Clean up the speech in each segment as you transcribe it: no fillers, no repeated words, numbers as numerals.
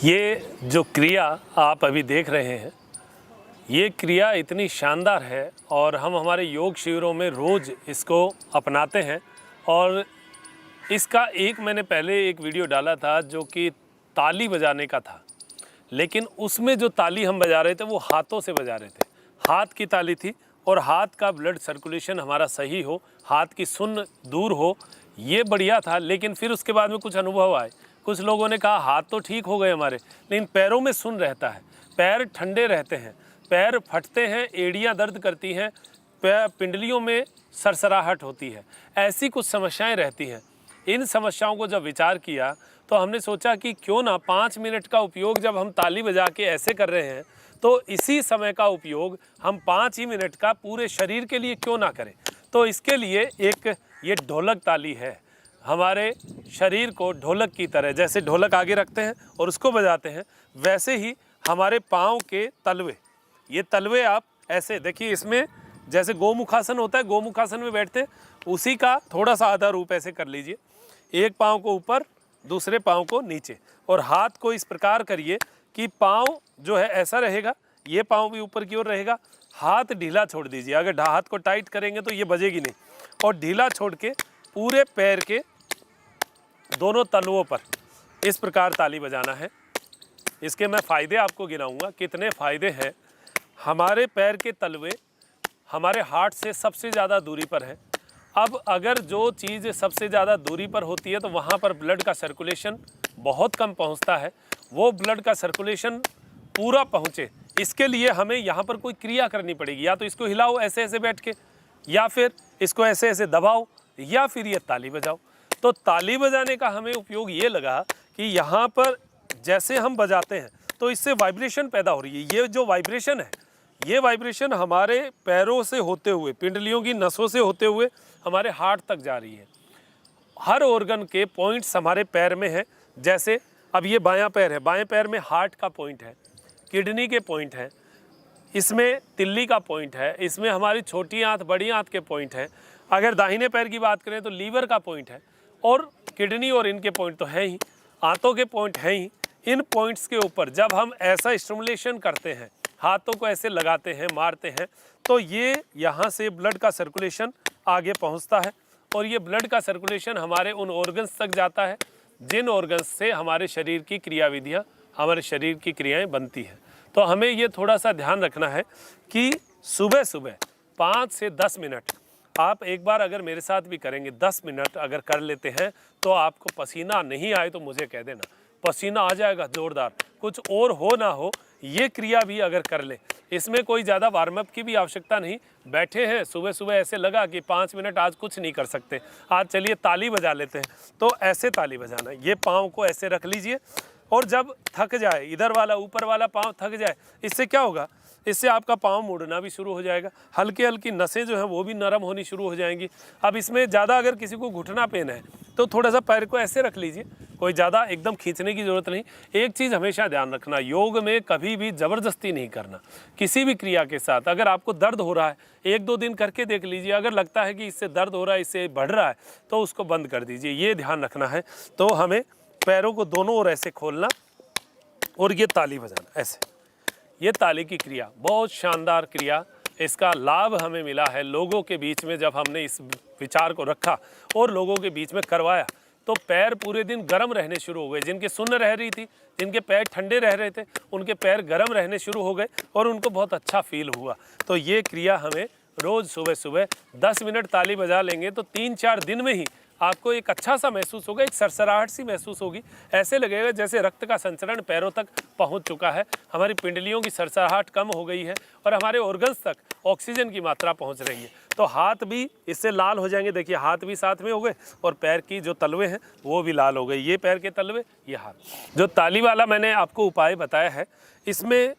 ये जो क्रिया आप अभी देख रहे हैं, ये क्रिया इतनी शानदार है और हम हमारे योग शिविरों में रोज़ इसको अपनाते हैं। और इसका मैंने पहले एक वीडियो डाला था जो कि ताली बजाने का था, लेकिन उसमें जो ताली हम बजा रहे थे वो हाथों से बजा रहे थे। हाथ की ताली थी और हाथ का ब्लड सर्कुलेशन हमारा सही हो, हाथ की सुन्न दूर हो, ये बढ़िया था। लेकिन फिर उसके बाद में कुछ अनुभव आए। कुछ लोगों ने कहा हाथ तो ठीक हो गए हमारे, लेकिन पैरों में सुन्न रहता है, पैर ठंडे रहते हैं, पैर फटते हैं, एड़ियाँ दर्द करती हैं, पिंडलियों में सरसराहट होती है, ऐसी कुछ समस्याएं रहती हैं। इन समस्याओं को जब विचार किया तो हमने सोचा कि क्यों ना 5 मिनट का उपयोग जब हम ताली बजा के ऐसे कर रहे हैं तो इसी समय का उपयोग हम 5 ही मिनट का पूरे शरीर के लिए क्यों ना करें। तो इसके लिए एक ये ढोलक ताली है। हमारे शरीर को ढोलक की तरह, जैसे ढोलक आगे रखते हैं और उसको बजाते हैं, वैसे ही हमारे पाँव के तलवे, ये तलवे आप ऐसे देखिए, इसमें जैसे गोमुखासन होता है, गोमुखासन में बैठते हैं, उसी का थोड़ा सा आधा रूप ऐसे कर लीजिए। एक पाँव को ऊपर, दूसरे पाँव को नीचे, और हाथ को इस प्रकार करिए कि पाँव जो है ऐसा रहेगा, ये पाँव भी ऊपर की ओर रहेगा, हाथ ढीला छोड़ दीजिए। अगर हाथ को टाइट करेंगे तो ये बजेगी नहीं, और ढीला छोड़ के पूरे पैर के दोनों तलवों पर इस प्रकार ताली बजाना है। इसके मैं फ़ायदे आपको गिनाऊंगा, कितने फ़ायदे हैं। हमारे पैर के तलवे हमारे हार्ट से सबसे ज़्यादा दूरी पर है। अब अगर जो चीज़ सबसे ज़्यादा दूरी पर होती है तो वहाँ पर ब्लड का सर्कुलेशन बहुत कम पहुँचता है। वो ब्लड का सर्कुलेशन पूरा पहुँचे, इसके लिए हमें यहाँ पर कोई क्रिया करनी पड़ेगी। या तो इसको हिलाओ ऐसे ऐसे बैठ के, या फिर इसको ऐसे ऐसे दबाओ, या फिर ये ताली बजाओ। तो ताली बजाने का हमें उपयोग ये लगा कि यहाँ पर जैसे हम बजाते हैं तो इससे वाइब्रेशन पैदा हो रही है। ये जो वाइब्रेशन है, ये वाइब्रेशन हमारे पैरों से होते हुए, पिंडलियों की नसों से होते हुए हमारे हार्ट तक जा रही है। हर ऑर्गन के पॉइंट्स हमारे पैर में है। जैसे अब ये बायां पैर है, बाएं पैर में हार्ट का पॉइंट है, किडनी के पॉइंट है, इसमें तिल्ली का पॉइंट है, इसमें हमारी छोटी आंत बड़ी आंत के पॉइंट है। अगर दाहिने पैर की बात करें तो लीवर का पॉइंट है, और किडनी और इनके पॉइंट तो है ही, आंतों के पॉइंट हैं ही। इन पॉइंट्स के ऊपर जब हम ऐसा स्टिमुलेशन करते हैं, हाथों को ऐसे लगाते हैं, मारते हैं, तो ये यहाँ से ब्लड का सर्कुलेशन आगे पहुँचता है, और ये ब्लड का सर्कुलेशन हमारे उन ऑर्गन्स तक जाता है जिन ऑर्गन्स से हमारे शरीर की क्रियाविधियाँ, हमारे शरीर की क्रियाएँ बनती हैं। तो हमें ये थोड़ा सा ध्यान रखना है कि सुबह सुबह 5 से 10 मिनट आप एक बार अगर मेरे साथ भी करेंगे, 10 मिनट अगर कर लेते हैं तो आपको पसीना नहीं आए तो मुझे कह देना, पसीना आ जाएगा ज़ोरदार। कुछ और हो ना हो, ये क्रिया भी अगर कर ले, इसमें कोई ज़्यादा वार्म अप की भी आवश्यकता नहीं। बैठे हैं सुबह सुबह, ऐसे लगा कि 5 मिनट आज कुछ नहीं कर सकते, आज चलिए ताली बजा लेते हैं, तो ऐसे ताली बजाना। ये पाँव को ऐसे रख लीजिए, और जब थक जाए, इधर वाला ऊपर वाला पाँव थक जाए, इससे क्या होगा, इससे आपका पाँव मुड़ना भी शुरू हो जाएगा, हल्की हल्की नसें जो हैं वो भी नरम होनी शुरू हो जाएंगी। अब इसमें ज़्यादा अगर किसी को घुटना पेन है तो थोड़ा सा पैर को ऐसे रख लीजिए, कोई ज़्यादा एकदम खींचने की ज़रूरत नहीं। एक चीज़ हमेशा ध्यान रखना, योग में कभी भी ज़बरदस्ती नहीं करना किसी भी क्रिया के साथ। अगर आपको दर्द हो रहा है, 1-2 दिन करके देख लीजिए, अगर लगता है कि इससे दर्द हो रहा है, इससे बढ़ रहा है, तो उसको बंद कर दीजिए, ये ध्यान रखना है। तो हमें पैरों को दोनों ओर ऐसे खोलना और ये ताली बजाना ऐसे। ये ताली की क्रिया बहुत शानदार क्रिया, इसका लाभ हमें मिला है लोगों के बीच में। जब हमने इस विचार को रखा और लोगों के बीच में करवाया तो पैर पूरे दिन गर्म रहने शुरू हो गए। जिनके सुन्न रह रही थी, जिनके पैर ठंडे रह रहे थे, उनके पैर गर्म रहने शुरू हो गए और उनको बहुत अच्छा फील हुआ। तो ये क्रिया हमें रोज़ सुबह सुबह 10 मिनट ताली बजा लेंगे तो 3-4 दिन में ही आपको एक अच्छा सा महसूस होगा, एक सरसराहट सी महसूस होगी। ऐसे लगेगा जैसे रक्त का संचरण पैरों तक पहुंच चुका है, हमारी पिंडलियों की सरसराहट कम हो गई है, और हमारे ऑर्गन्स तक ऑक्सीजन की मात्रा पहुंच रही है। तो हाथ भी इससे लाल हो जाएंगे। देखिए हाथ भी साथ में हो गए, और पैर की जो तलवे हैं वो भी लाल हो गए। ये पैर के तलवे, ये हाथ। जो ताली वाला मैंने आपको उपाय बताया है, इसमें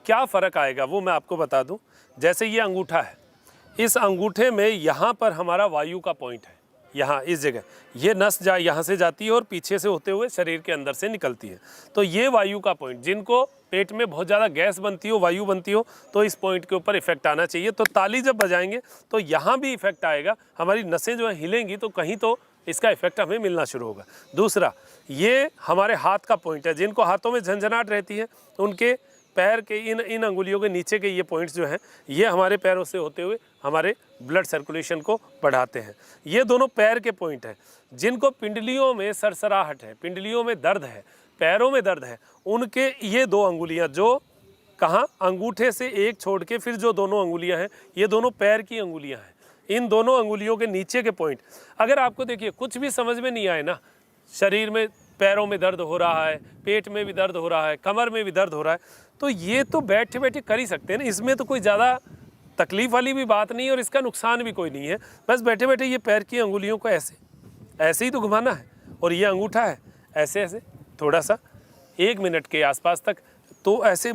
क्या फ़र्क आएगा वो मैं आपको बता दूँ। जैसे ये अंगूठा है, इस अंगूठे में यहाँ पर हमारा वायु का पॉइंट है, यहाँ इस जगह ये नस यहाँ से जाती है और पीछे से होते हुए शरीर के अंदर से निकलती है। तो ये वायु का पॉइंट, जिनको पेट में बहुत ज़्यादा गैस बनती हो, वायु बनती हो, तो इस पॉइंट के ऊपर इफेक्ट आना चाहिए। तो ताली जब बजाएंगे तो यहाँ भी इफेक्ट आएगा, हमारी नसें जो है हिलेंगी, तो कहीं तो इसका इफेक्ट हमें मिलना शुरू होगा। दूसरा, ये हमारे हाथ का पॉइंट है। जिनको हाथों में झंझनाहट रहती है उनके पैर के इन अंगुलियों के नीचे के ये पॉइंट्स जो हैं ये हमारे पैरों से होते हुए हमारे ब्लड सर्कुलेशन को बढ़ाते हैं। ये दोनों पैर के पॉइंट हैं। जिनको पिंडलियों में सरसराहट है, पिंडलियों में दर्द है, पैरों में दर्द है, उनके ये दो अंगुलियां जो कहाँ अंगूठे से एक छोड़ के फिर जो दोनों अंगुलियां हैं ये दोनों पैर की अंगुलियां हैं। इन दोनों अंगुलियों के नीचे के पॉइंट, अगर आपको देखिए कुछ भी समझ में नहीं आए ना, शरीर में पैरों में दर्द हो रहा है, पेट में भी दर्द हो रहा है, कमर में भी दर्द हो रहा है, तो ये तो बैठे बैठे कर ही सकते हैं ना। इसमें तो कोई ज़्यादा तकलीफ़ वाली भी बात नहीं है और इसका नुकसान भी कोई नहीं है। बस बैठे बैठे ये पैर की अंगुलियों को ऐसे ऐसे ही तो घुमाना है और ये अंगूठा है ऐसे ऐसे थोड़ा सा 1 मिनट के आसपास तक। तो ऐसे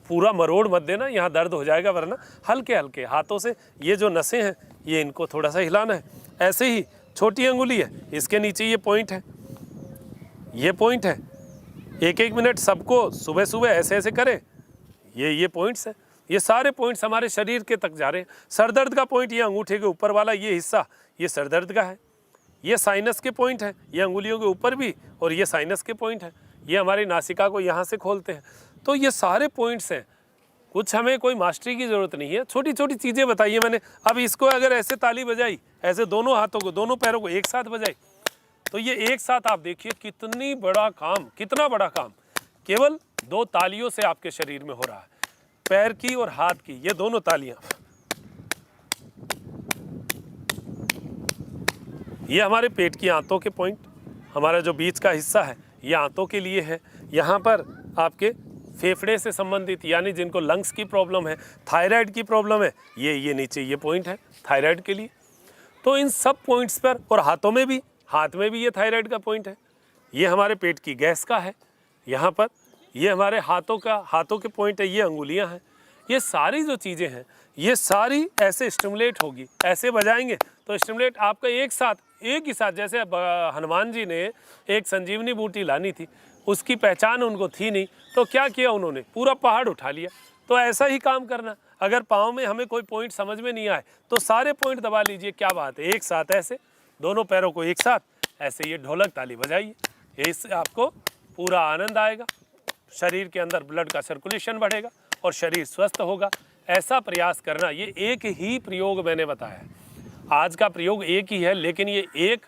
पूरा मरोड़ मत देना, यहाँ दर्द हो जाएगा, वरना हल्के हल्के हाथों से ये जो नसें हैं ये इनको थोड़ा सा हिलाना है। ऐसे ही छोटी अंगुली है, इसके नीचे ये पॉइंट है, ये पॉइंट है। 1-1 मिनट सबको सुबह सुबह ऐसे ऐसे करें। ये पॉइंट्स हैं, ये सारे पॉइंट्स हमारे शरीर के तक जा रहे हैं। सर दर्द का पॉइंट ये अंगूठे के ऊपर वाला ये हिस्सा ये सर दर्द का है। ये साइनस के पॉइंट है, ये अंगुलियों के ऊपर भी, और ये साइनस के पॉइंट है, ये हमारी नासिका को यहाँ से खोलते हैं। तो ये सारे पॉइंट्स हैं। कुछ हमें कोई मास्टरी की ज़रूरत नहीं है, छोटी छोटी चीज़ें बताइए मैंने। अब इसको अगर ऐसे ताली बजाई, ऐसे दोनों हाथों को दोनों पैरों को एक साथ बजाई, तो ये एक साथ आप देखिए कितना बड़ा काम केवल 2 तालियों से आपके शरीर में हो रहा है। पैर की और हाथ की ये दोनों तालियां, ये हमारे पेट की आंतों के पॉइंट, हमारा जो बीच का हिस्सा है ये आंतों के लिए है। यहाँ पर आपके फेफड़े से संबंधित यानी जिनको लंग्स की प्रॉब्लम है, थायराइड की प्रॉब्लम है, ये नीचे ये पॉइंट है थायराइड के लिए। तो इन सब पॉइंट्स पर, और हाथों में भी, हाथ में भी ये थायराइड का पॉइंट है। ये हमारे पेट की गैस का है यहाँ पर, ये हमारे हाथों के पॉइंट है, ये अंगुलियाँ हैं। ये सारी जो चीज़ें हैं ये सारी ऐसे स्टिमुलेट होगी, ऐसे बजाएंगे तो स्टिमुलेट आपका एक ही साथ। जैसे हनुमान जी ने एक संजीवनी बूटी लानी थी, उसकी पहचान उनको थी नहीं, तो क्या किया उन्होंने, पूरा पहाड़ उठा लिया। तो ऐसा ही काम करना, अगर पाँव में हमें कोई पॉइंट समझ में नहीं आए तो सारे पॉइंट दबा लीजिए, क्या बात है, एक साथ ऐसे दोनों पैरों को एक साथ ऐसे ये ढोलक ताली बजाइए, इससे आपको पूरा आनंद आएगा, शरीर के अंदर ब्लड का सर्कुलेशन बढ़ेगा और शरीर स्वस्थ होगा। ऐसा प्रयास करना। ये एक ही प्रयोग मैंने बताया है, आज का प्रयोग एक ही है, लेकिन ये एक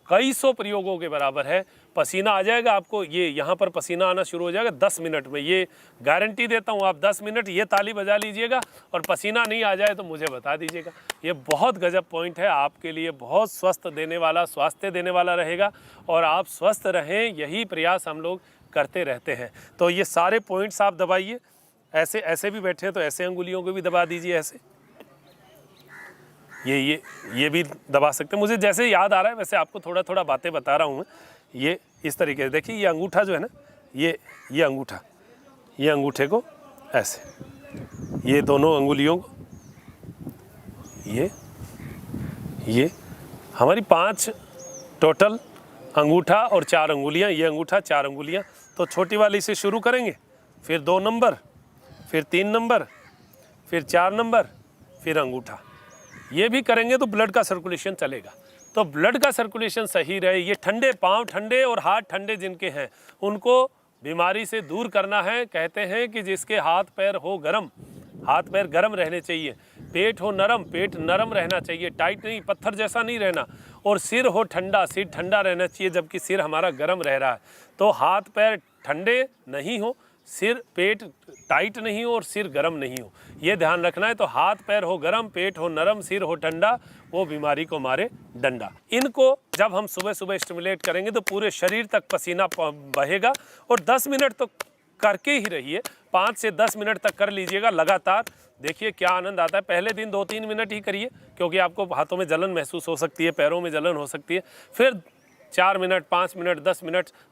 कई सौ प्रयोगों के बराबर है। पसीना आ जाएगा आपको, ये यहाँ पर पसीना आना शुरू हो जाएगा 10 मिनट में, ये गारंटी देता हूँ। आप 10 मिनट ये ताली बजा लीजिएगा और पसीना नहीं आ जाए तो मुझे बता दीजिएगा। ये बहुत गजब पॉइंट है, आपके लिए बहुत स्वस्थ देने वाला, स्वास्थ्य देने वाला रहेगा और आप स्वस्थ रहें, यही प्रयास हम लोग करते रहते हैं। तो ये सारे पॉइंट्स आप दबाइए। ऐसे ऐसे भी बैठे हैं तो ऐसे अंगुलियों को भी दबा दीजिए, ऐसे ये भी दबा सकते हैं। मुझे जैसे याद आ रहा है वैसे आपको थोड़ा थोड़ा बातें बता रहा हूँ मैं। ये इस तरीके से देखिए, ये अंगूठा जो है ना, ये अंगूठा, ये अंगूठे को ऐसे, ये दोनों अंगुलियों को, ये हमारी 5 टोटल अंगूठा और 4 अंगुलियाँ, ये अंगूठा 4 अंगुलियाँ। तो छोटी वाली से शुरू करेंगे, फिर 2 नंबर, फिर 3 नंबर, फिर 4 नंबर, फिर अंगूठा। ये भी करेंगे तो ब्लड का सर्कुलेशन चलेगा। तो ब्लड का सर्कुलेशन सही रहे, ये ठंडे पाँव ठंडे और हाथ ठंडे जिनके हैं उनको बीमारी से दूर करना है। कहते हैं कि जिसके हाथ पैर हो गरम, हाथ पैर गरम रहने चाहिए, पेट हो नरम, पेट नरम रहना चाहिए, टाइट नहीं, पत्थर जैसा नहीं रहना, और सिर हो ठंडा, सिर ठंडा रहना चाहिए, जबकि सिर हमारा गरम रह रहा है। तो हाथ पैर ठंडे नहीं हो, सिर पेट टाइट नहीं हो और सिर गरम नहीं हो, ये ध्यान रखना है। तो हाथ पैर हो गरम, पेट हो नरम, सिर हो ठंडा, वो बीमारी को मारे डंडा। इनको जब हम सुबह सुबह स्टिमुलेट करेंगे तो पूरे शरीर तक पसीना बहेगा। और 10 मिनट तो करके ही रहिए, 5 से 10 मिनट तक कर लीजिएगा लगातार। देखिए क्या आनंद आता है। पहले दिन 2-3 मिनट ही करिए, क्योंकि आपको हाथों में जलन महसूस हो सकती है, पैरों में जलन हो सकती है। फिर 4 मिनट, 5 मिनट,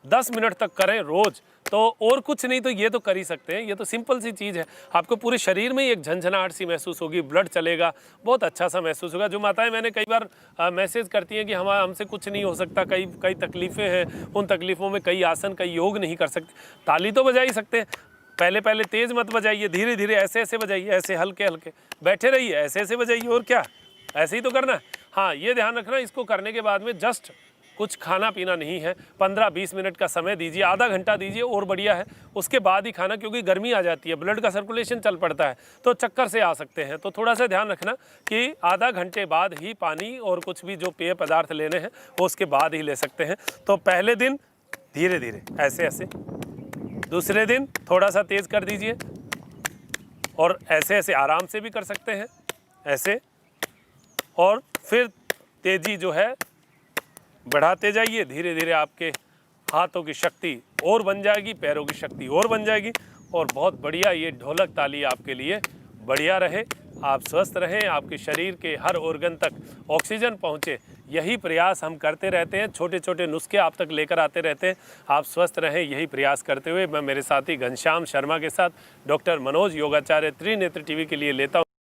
10 मिनट तक करें रोज़। तो और कुछ नहीं तो ये तो कर ही सकते हैं, ये तो सिंपल सी चीज़ है। आपको पूरे शरीर में एक झंझनाहट सी महसूस होगी, ब्लड चलेगा, बहुत अच्छा सा महसूस होगा। जो माताएं मैंने कई बार मैसेज करती हैं कि हमसे कुछ नहीं हो सकता, कई तकलीफ़ें हैं, उन तकलीफ़ों में कई आसन, कई योग नहीं कर सकते। ताली तो बजा ही सकते हैं, पहले तेज़ मत बजाइए, धीरे धीरे ऐसे ऐसे बजाइए, ऐसे हल्के हल्के बैठे रहिए, ऐसे ऐसे बजाइए, और क्या, ऐसे ही तो करना है। हाँ, ये ध्यान रखना, इसको करने के बाद में जस्ट कुछ खाना पीना नहीं है, 15-20 मिनट का समय दीजिए, आधा घंटा दीजिए और बढ़िया है। उसके बाद ही खाना, क्योंकि गर्मी आ जाती है, ब्लड का सर्कुलेशन चल पड़ता है तो चक्कर से आ सकते हैं। तो थोड़ा सा ध्यान रखना कि आधा घंटे बाद ही पानी और कुछ भी जो पेय पदार्थ लेने हैं वो उसके बाद ही ले सकते हैं। तो पहले दिन धीरे धीरे ऐसे ऐसे, दूसरे दिन थोड़ा सा तेज़ कर दीजिए और ऐसे ऐसे आराम से भी कर सकते हैं, ऐसे, और फिर तेज़ी जो है बढ़ाते जाइए। धीरे धीरे आपके हाथों की शक्ति और बन जाएगी, पैरों की शक्ति और बन जाएगी, और बहुत बढ़िया ये ढोलक ताली आपके लिए बढ़िया रहे। आप स्वस्थ रहें, आपके शरीर के हर ऑर्गन तक ऑक्सीजन पहुँचे, यही प्रयास हम करते रहते हैं। छोटे छोटे नुस्खे आप तक लेकर आते रहते हैं। आप स्वस्थ रहें, यही प्रयास करते हुए मैं मेरे साथी घनश्याम शर्मा के साथ डॉक्टर मनोज योगाचार्य त्रिनेत्र टीवी के लिए लेता हूँ।